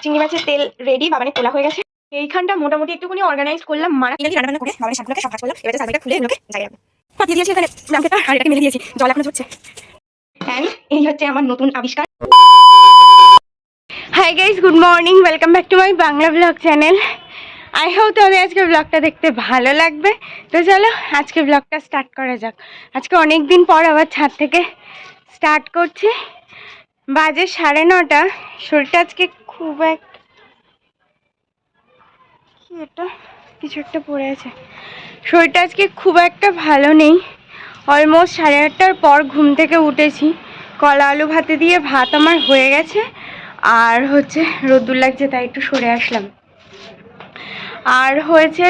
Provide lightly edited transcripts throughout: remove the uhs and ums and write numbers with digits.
চিংড়ি মাছের তেল রেডি, বাবানে তোলা হয়ে গেছে। এইখানটা মোটামুটি একটুখানি অর্গানাইজ করলাম, মারা রান্না করে বাবানের শাকগুলোকে সব ভাজ করলাম। এবারে সার্ভিসটা খুলে এগুলোকে জায়গায় রাখবো। পাতিয়ে দিয়েছি এখানে ব্ল্যাঙ্কেটটা, আর এটাকে মেলে দিয়েছি, জল এখনো ঝরছে। অ্যান্ড এই হচ্ছে আমার নতুন আবিষ্কার। Hi guys, good morning, welcome back to my Bangla blog channel. I hope তোমাদের আজকে ব্লগটা দেখতে ভালো লাগবে। তো চলো আজকে ব্লগটা স্টার্ট করা যাক। আজকে অনেক দিন পর আবার ছাদ থেকে স্টার্ট করছি। বাজে 9:30। শরীরটা আজকে খুব কিছু একটা পড়ে আছে। শরীরটা আজকে খুব একটা ভালো নেই। অলমোস্ট 8:30টার পর ঘুম থেকে উঠেছি। কলা আলু ভাতে দিয়ে ভাত আমার হয়ে গেছে, আর হচ্ছে রোদ্দুর লাগছে তাই একটু সরে আসলাম। আর হয়েছে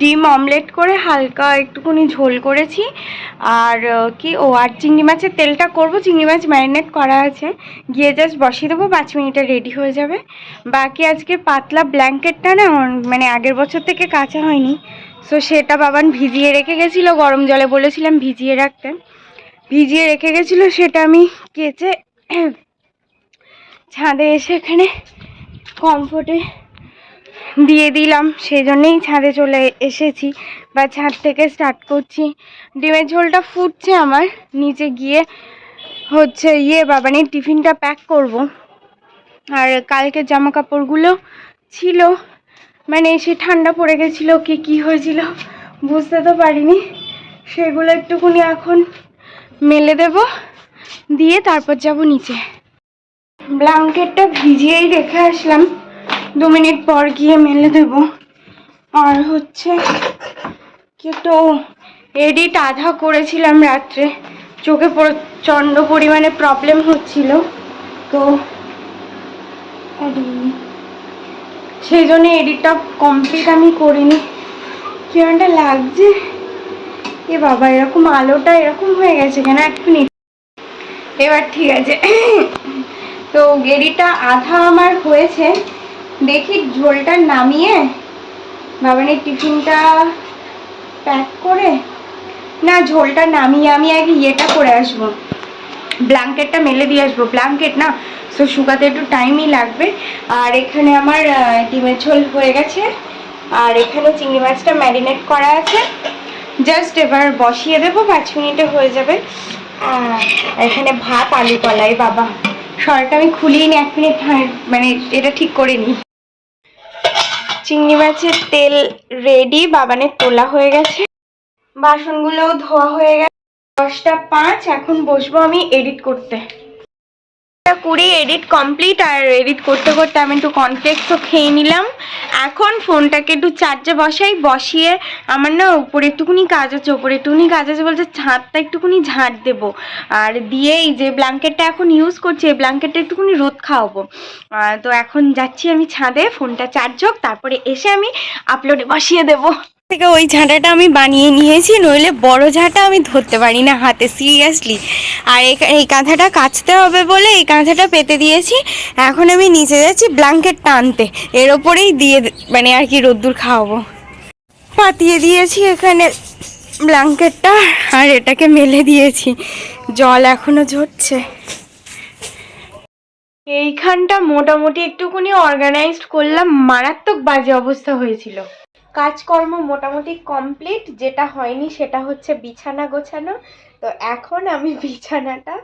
ডিম অমলেট করে হালকা একটুখানি ঝোল করেছি। আর আর চিংড়ি মাছের তেলটা করব। চিংড়ি মাছ ম্যারিনেট করা আছে, গিয়ে জাস্ট বসিয়ে দেবো, 5 মিনিটে রেডি হয়ে যাবে। বাকি আজকে পাতলা ব্ল্যাঙ্কেটটা না মানে আগের বছর থেকে কাচা হয়নি, সো সেটা বাবান ভিজিয়ে রেখে গেছিলো, গরম জলে বলেছিলাম ভিজিয়ে রাখতে, ভিজিয়ে রেখে গেছিলো। সেটা আমি কেচে ছাদে এসে এখানে কমফোর্টে দিয়ে দিলাম, সেই জন্যেই ছাদে চলে এসেছি বা ছাদ থেকে স্টার্ট করছি। ডিমের ঝোলটা ফুটছে আমার, নিচে গিয়ে হচ্ছে বাবানের টিফিনটা প্যাক করব। আর কালকে জামা কাপড়গুলো ছিল, মানে এসে ঠান্ডা পড়ে গেছিলো, কি হয়েছিল বুঝতে তো পারিনি, সেগুলো একটুখানি এখন মেলে দেব, দিয়ে তারপর যাব নিচে। ব্ল্যাঙ্কেটটা ভিজিয়েই রেখে আসলাম, 2 মিনিট পর গিয়ে মেলে দেব। আর হচ্ছে একটু এডিট আধা করেছিলাম রাত্রে, চোখে প্রচণ্ড পরিমাণে প্রবলেম হচ্ছিল, তো সেই জন্য এডিটটা কমপ্লিট আমি করিনি। কেমনটা লাগছে এ বাবা, এরকম আলোটা এরকম হয়ে গেছে কেন? 1 মিনিট, এবার ঠিক আছে। তো এডিটটা আধা আমার হয়েছে, দেখি ঝোলটা নামিয়ে বাবানের টিফিনটা প্যাক করে, না ঝোলটা নামিয়ে আমি আগে করে আসবো, ব্ল্যাঙ্কেটটা মেলে দিয়ে আসবো। ব্ল্যাঙ্কেট না, সো শুকাতে একটু টাইমই লাগবে। আর এখানে আমার ডিমের ঝোল হয়ে গেছে, আর এখানে চিংড়ি মাছটা ম্যারিনেট করা আছে, জাস্ট এবার বসিয়ে দেবো, 5 মিনিটে হয়ে যাবে। এখানে ভাত আলু কলাই, বাবা সরটা আমি খুলিয়ে নি, 1 মিনিট মানে এটা ঠিক করে নিই। চিংড়ি মাছের তেল রেডি, বাবানের তোলা হয়ে গেছে, বাসনগুলোও ধোয়া হয়ে গেছে। 10:05, এখন বসবো আমি এডিট করতে। করে এডিট কমপ্লিট, আর এডিট করতে করতে আমি একটু কর্নফ্লেক্সও খেয়ে নিলাম। এখন ফোনটাকে একটু চার্জে বসিয়ে আমার না উপরে একটুকুনি কাজ আছে, বলছে ছাদটা একটুকুনি ঝাঁট দেবো, আর দিয়ে এই যে ব্ল্যাঙ্কেটটা এখন ইউজ করছি, এই ব্ল্যাঙ্কেটটা একটুকুনি রোদ খাওয়াবো। তো এখন যাচ্ছি আমি ছাদে, ফোনটা চার্জ হোক, তারপরে এসে আমি আপলোডে বসিয়ে দেবো। থেকে ওই ঝাঁটাটা আমি বানিয়ে নিয়েছি, নইলে বড় ঝাঁটা আমি ধরতে পারি না হাতে, সিরিয়াসলি। আর এই কাঁথাটা কাচতে হবে বলে এই কাঁথাটা পেতে দিয়েছি। এখন আমি নিচে যাচ্ছি ব্ল্যাঙ্কেটটা আনতে, এর ওপরেই দিয়ে মানে আর কি রোদ্দুর খাওয়াবো। পাতিয়ে দিয়েছি এখানে ব্ল্যাঙ্কেটটা, আর এটাকে মেলে দিয়েছি, জল এখনো ঝরছে। এইখানটা মোটামুটি একটুখানি অর্গানাইজড করলাম, মারাত্মক বাজে অবস্থা হয়েছিল। কাজকর্ম মোটামুটি কমপ্লিট, যেটা হয়নি সেটা হচ্ছে বিছানা গোছানো। তো এখন আমি বিছানাটা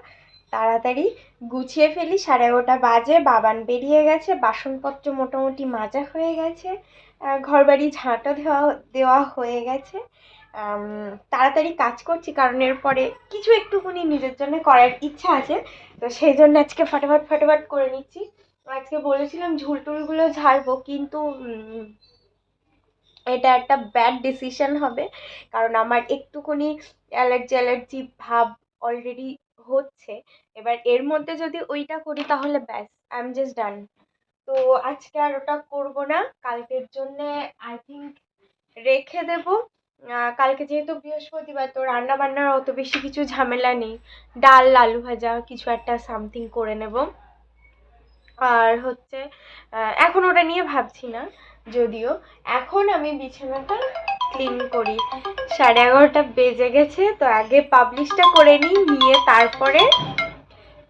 তাড়াতাড়ি গুছিয়ে ফেলি। 11:30 বাজে, বাবান বেরিয়ে গেছে, বাসনপত্র মোটামুটি মাজা হয়ে গেছে, ঘরবাড়ি ঝাঁটা দেওয়া হয়ে গেছে। তাড়াতাড়ি কাজ করছি, কারণ এরপরে কিছু একটুখানি নিজের জন্য করার ইচ্ছা আছে, তো সেই জন্য আজকে ফটাফট করে নিচ্ছি। আজকে বলেছিলাম ঝুলটুলগুলো ঝাড়বো, কিন্তু এটা একটা ব্যাড ডিসিশন হবে, কারণ আমার একটুখানি অ্যালার্জি ভাব অলরেডি হচ্ছে। এবার এর মধ্যে যদি ওইটা করি তাহলে ব্যাস, আই এম জাস্ট ডান। তো আজকে আর ওটা করবো না, কালকের জন্যে আই থিঙ্ক রেখে দেব। কালকে যেহেতু বৃহস্পতিবার, তো রান্না বান্নার অত বেশি কিছু ঝামেলা নেই, ডাল আলু ভাজা কিছু একটা সামথিং করে নেব। আর হচ্ছে এখন ওটা নিয়ে ভাবছি না, যদিও এখন আমি বিছানাটা ক্লিন করি। 11:30 বেজে গেছে, তো আগে পাবলিশটা করে নিয়ে তারপরে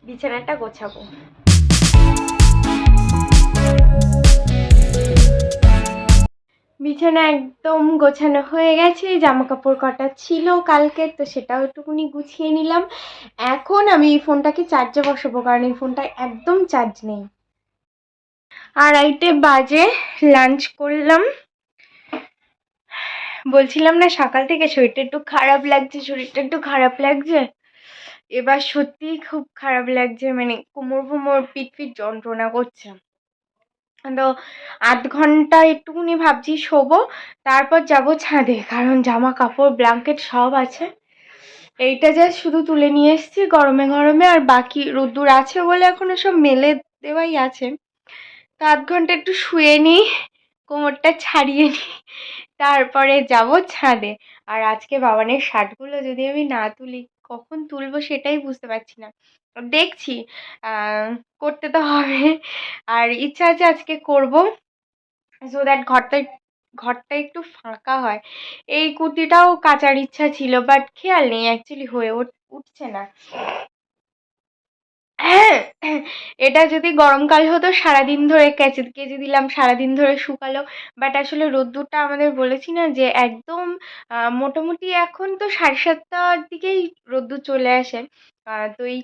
বিছানাটা গোছাবো। বিছানা একদম গোছানো হয়ে গেছে, জামা কাপড় কটা ছিল কালকে, তো সেটাও একটুখানি গুছিয়ে নিলাম। এখন আমি এই ফোনটাকে চার্জে বসাবো, কারণ এই ফোনটা একদম চার্জ নেই। 2:30 বাজে, লাঞ্চ করলাম। বলছিলাম না সকাল থেকে শরীরটা একটু খারাপ লাগছে। এবার সত্যিই খুব খারাপ লাগছে, মানে কোমর ফোমর পিঠ যন্ত্রণা করছে। তো 8 ঘন্টা একটুখানি ভাবছি শোবো, তারপর যাব ছাদে, কারণ জামা কাপড় ব্ল্যাঙ্কেট সব আছে। এইটা যা শুধু তুলে নিয়ে এসেছি গরমে গরমে, আর বাকি রোদ্দুর আছে বলে এখনো সব মেলে দেওয়াই আছে। তো 8 ঘন্টা একটু শুয়ে নিই, কোমরটা ছাড়িয়ে নিই, তারপরে যাব ছাদে। আর আজকে বাবানের শার্টগুলো যদি আমি না তুলি, কখন তুলবো সেটাই বুঝতে পারছি না। দেখছি, করতে তো হবে, আর ইচ্ছা আছে আজকে করব, সো দ্যাট ঘরটা একটু ফাঁকা হয়। এই কুর্তিটাও কাচার ইচ্ছা ছিল, বাট খেয়াল নেই অ্যাকচুয়ালি হয়ে উঠছে না। এটা যদি গরমকাল হতো সারাদিন ধরে কেচে দিলাম, সারাদিন ধরে শুকালো, বাট আসলে রোদ্দুরটা আমাদের বলেছি না যে একদম মোটামুটি এখন তো 7:30টার দিকেই রোদ্দুর চলে আসে। তো এই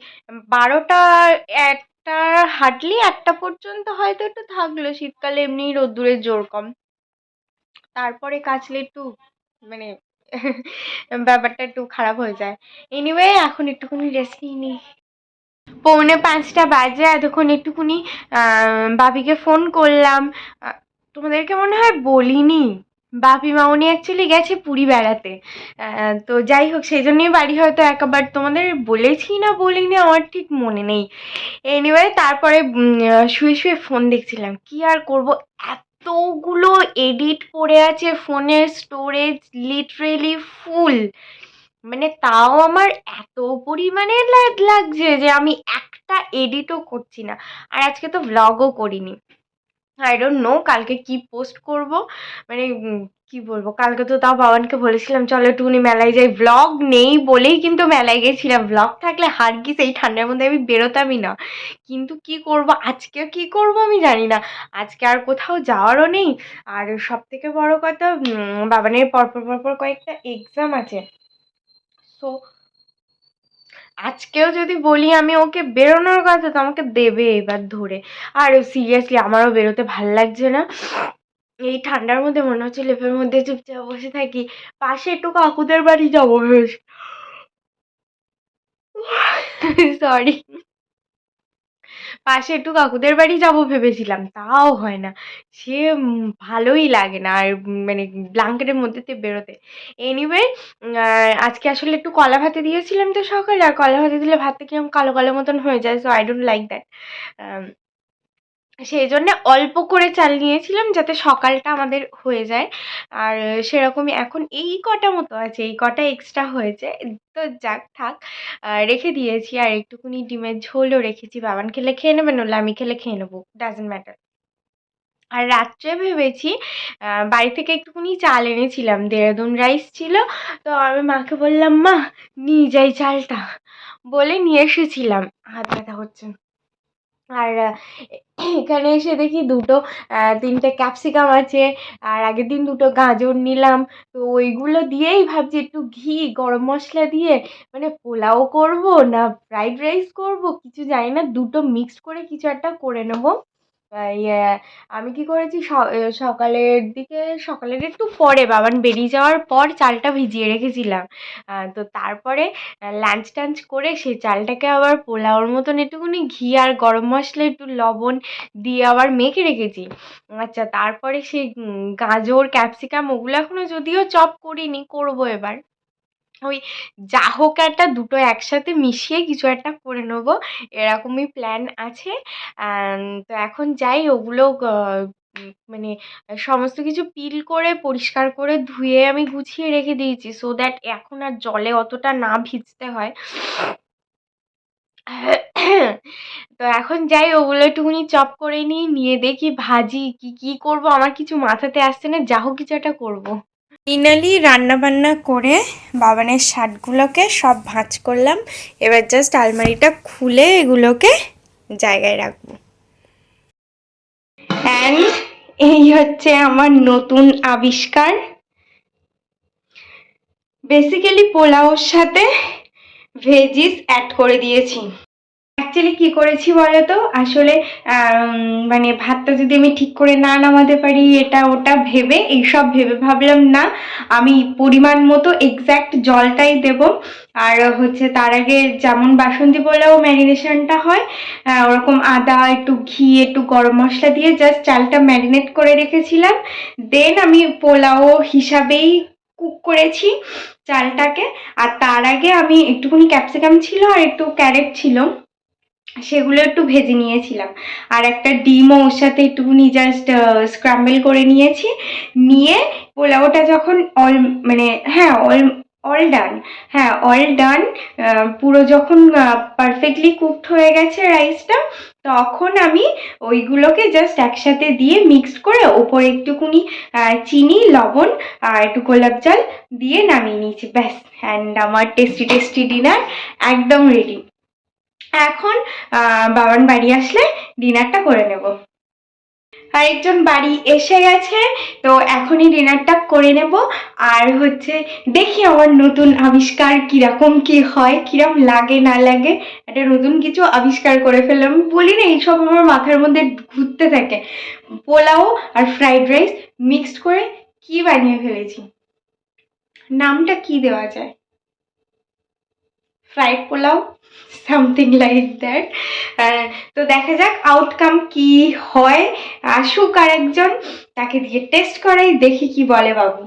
12টা 1টা হার্ডলি 1টা পর্যন্ত হয়তো একটু থাকলো, শীতকালে এমনি রোদ্দুরের জোর কম, তারপরে কাচলে একটু মানে ব্যাপারটা একটু খারাপ হয়ে যায়। এনিওয়ে এখন একটুখানি রেস্ট নিয়ে নিই। 4:45 বাজে, এতক্ষণ একটুখানি বাপিকে ফোন করলাম। তোমাদেরকে মনে হয় বলিনি, বাপি মামনি অ্যাকচুয়ালি গেছে পুরী বেড়াতে। তো যাই হোক, সেই জন্যই বাড়ি হয়তো একবার তোমাদের বলেছি না বলিনি আমার ঠিক মনে নেই। এনিওয়ে তারপরে শুয়ে শুয়ে ফোন দেখছিলাম, কি আর করব, এতগুলো এডিট পড়ে আছে ফোনের, স্টোরেজ লিটারেলি ফুল। মানে তাও আমার এত পরিমাণে লাগছে যে আমি একটা এডিটও করছি না। আর আজকে তো ভ্লগও করিনি। আই ডোন্ট নো কালকে কি পোস্ট করব, মানে কি বলবো, কালকে তো তাও বাবানকে বলেছিলাম চলো একটুখানি মেলায় যাই, ভ্লগ নেই বলেই কিন্তু মেলায় গেছিলাম। ভ্লগ থাকলে হারগিস এই ঠান্ডার মধ্যে আমি বেরোতামই না, কিন্তু কি করব, আজকে কি করব আমি জানি না। আজকে আর কোথাও যাওয়ারও নেই, আর সব থেকে বড় কথা বাবানের পরপর কয়েকটা এক্সাম আছে। সো আজকেও যদি বলি আমি ওকে বেরোনোর কথা, তো আমাকে দেবে এবার ধরে। আর সিরিয়াসলি আমারও বেরোতে ভাল লাগছে না, এই ঠান্ডার মধ্যে মনে হচ্ছে লেপের মধ্যে চুপচাপ বসে থাকি। পাশে একটু কাকুদের বাড়ি যাবো ভেবেছি, সরি, পাশে একটু কাকুদের বাড়ি যাবো ভেবেছিলাম, তাও হয় না। সে ভালোই লাগে না আর মানে ব্ল্যাঙ্কেটের মধ্যে দিয়ে বেরোতে। এনিওয়ে আজকে আসলে একটু কলা ভাতে দিয়েছিলাম তো সকালে, আর কলা ভাতে দিলে ভাতটা কিরকম কালো কালো মতন হয়ে যায়, so I don't like that. সেই জন্যে অল্প করে চাল নিয়েছিলাম যাতে সকালটা আমাদের হয়ে যায়। আর সেরকমই এখন এই কটা মতো আছে, এই কটা এক্সট্রা হয়েছে, তো যাক থাক, রেখে দিয়েছি। আর একটুখানি ডিমের ঝোলও রেখেছি, বাবান খেলে খেয়ে নেবে, নইলে আমি খেলে খেয়ে নেবো, ডাজন্ট ম্যাটার। আর রাত্রে ভেবেছি বাড়ি থেকে একটুখানি চাল এনেছিলাম, দেরাদুন রাইস ছিল, তো আমি মাকে বললাম মা নিয়ে যাই চালটা, বলে নিয়ে এসেছিলাম। হাত ব্যথা হচ্ছে। আর এখানে এসে দেখি 3টে ক্যাপসিকাম আছে, আর আগের দিন 2টো গাজর নিলাম। তো ওইগুলো দিয়েই ভাবছি একটু ঘি গরম মশলা দিয়ে মানে পোলাও করব না ফ্রাইড রাইস করব কিছু জানি না, দুটো মিক্সড করে কিছু একটা করে নেবো। ইয়ে আমি কি করেছি, সকালের একটু পরে বাবান বেরিয়ে যাওয়ার পর চালটা ভিজিয়ে রেখেছিলাম। তো তারপরে লাঞ্চ টাঞ্চ করে সেই চালটাকে আবার পোলাওর মতন একটুখানি ঘি আর গরম মশলা একটু লবণ দিয়ে আবার মেখে রেখেছি। আচ্ছা, তারপরে সেই গাজর ক্যাপসিকাম ওগুলো এখনো যদিও চপ করিনি, করবো এবার। ওই যা হোক একটা দুটো একসাথে মিশিয়ে কিছু একটা করে নেবো, এরকমই প্ল্যান আছে। তো এখন যাই ওগুলো মানে সমস্ত কিছু পিল করে পরিষ্কার করে ধুয়ে আমি গুছিয়ে রেখে দিয়েছি, সো দ্যাট এখন আর জলে অতটা না ভিজতে হয়। তো এখন যাই ওগুলো একটুখানি চপ করে নিয়ে দেখি ভাজি কি করব, আমার কিছু মাথাতে আসছে না, যা হোক কিছু একটা করবো। ফাইনালি রান্নাবান্না করে বাবানের শার্টগুলোকে সব ভাঁজ করলাম, এবার জাস্ট আলমারিটা খুলে এগুলোকে জায়গায় রাখবো। অ্যান্ড এই হচ্ছে আমার নতুন আবিষ্কার। বেসিক্যালি পোলাওর সাথে ভেজিস অ্যাড করে দিয়েছি। অ্যাকচুয়ালি কি করেছি বলো তো, আসলে মানে ভাতটা যদি আমি ঠিক করে না নামাতে পারি এটা ওটা ভেবে, এইসব ভেবে ভাবলাম না, আমি পরিমাণ মতো এক্স্যাক্ট জলটাই দেব। আর হচ্ছে তার আগে যেমন বাসন্তী পোলাও ম্যারিনেশনটা হয়, ওরকম আদা, একটু ঘি, একটু গরম মশলা দিয়ে জাস্ট চালটা ম্যারিনেট করে রেখেছিলাম। দেন আমি পোলাও হিসাবেই কুক করেছি চালটাকে। আর তার আগে আমি একটুখানি ক্যাপসিকাম ছিল আর একটু ক্যারেট ছিল, সেগুলো একটু ভেজে নিয়েছিলাম। আর একটা ডিমও ওর সাথে একটুখানি জাস্ট স্ক্রাম্বল করে নিয়েছি। নিয়ে পোলাওটা যখন মানে হ্যাঁ অল ডান, হ্যাঁ অল ডান, পুরো যখন পারফেক্টলি কুকড হয়ে গেছে রাইসটা, তখন আমি ওইগুলোকে জাস্ট একসাথে দিয়ে মিক্সড করে ওপরে একটুকুনি চিনি, লবণ আর একটু গোলাপ জল দিয়ে নামিয়ে নিয়েছি, ব্যাস। অ্যান্ড আমার টেস্টি টেস্টি ডিনার একদম রেডি। এখন বাবান বাড়ি আসলে ডিনারটা করে নেব। আরেকজন বাড়ি এসে গেছে, তো এখনই ডিনারটা করে নেব। আর হচ্ছে দেখি আমার নতুন আবিষ্কার কিরকম কি হয়, কিরম লাগে না লাগে। একটা নতুন কিছু আবিষ্কার করে ফেললাম, বলি না এইসব আমার মাথার মধ্যে ঘুরতে থাকে। পোলাও আর ফ্রাইড রাইস মিক্সড করে কি বানিয়ে ফেলেছি, নামটা কি দেওয়া যায়? Fried pulao, something like that. তো দেখা যাক আউটকাম কি হয়। আসুক আরেকজন, তাকে দিয়ে টেস্ট করাই, দেখি কি বলে বাবু।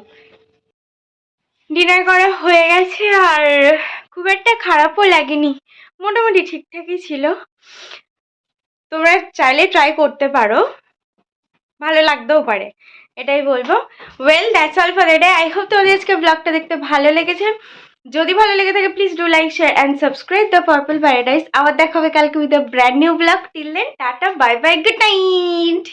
ডিনার করা হয়ে গেছে আর খুব একটা খারাপও লাগেনি, মোটামুটি ঠিকঠাকই ছিল। তোমরা চাইলে ট্রাই করতে পারো, ভালো লাগতেও পারে, এটাই বলবো। Well that's all for the day. I hope তোমাদের আজকে ব্লগটা দেখতে ভালো লেগেছে। যদি ভালো লেগে থাকে please do like, share and subscribe the purple paradise. আবার দেখা হবে কালকে with a brand new blog. Till then tata, bye bye, good night.